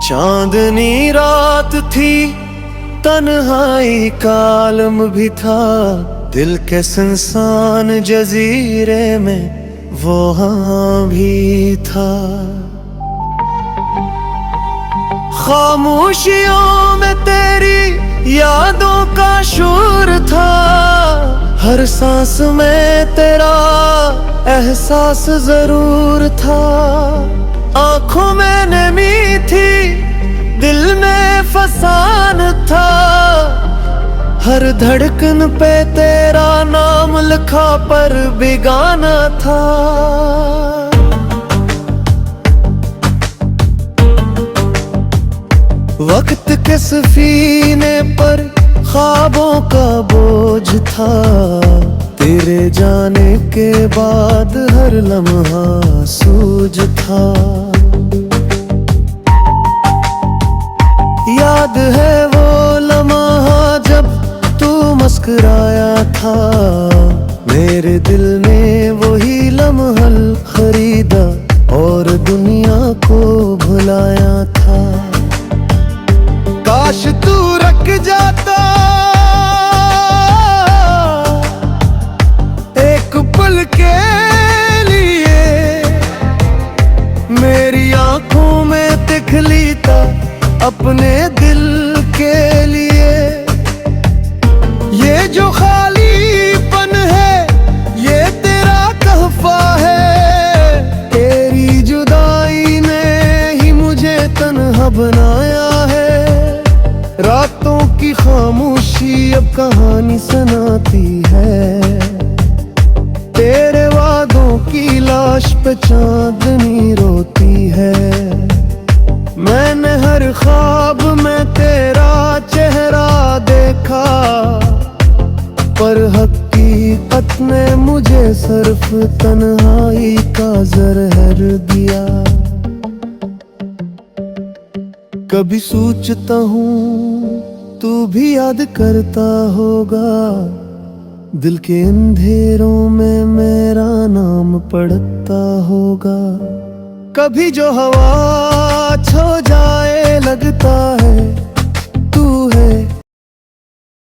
चांदनी रात थी, तन्हाई का आलम भी था। दिल के सुनसान जजीरे में वो हाँ भी था। खामोशियों में तेरी यादों का शोर था। हर सांस में तेरा एहसास जरूर था। आंखों में नमी थी, दिल में फसान था। हर धड़कन पे तेरा नाम लिखा पर बेगाना था। वक्त के सफीने पर ख्वाबों का बोझ था। तेरे जाने के बाद हर लम्हा सूझ था। याद है वो लम्हा जब तू मुस्कुराया था। मेरे दिल ने वही लम्हा खरीदा और दुनिया को भुलाया था। काश तू रख जाता एक पल के लिए। मेरी आंखों में दिखलीता अपने दिल के लिए। ये जो खालीपन है ये तेरा तोहफा है। तेरी जुदाई ने ही मुझे तन्हा बनाया है। रातों की खामोशी अब कहानी सुनाती है। तेरे वादों की लाश पे चांदनी रोती है। मैंने हर ख्वाब में तेरा चेहरा देखा, पर हकीकत ने मुझे सिर्फ तन्हाई का ज़हर दिया। कभी सोचता हूँ तू भी याद करता होगा। दिल के अंधेरों में मेरा नाम पढ़ता होगा। कभी जो हवा छो जाए लगता है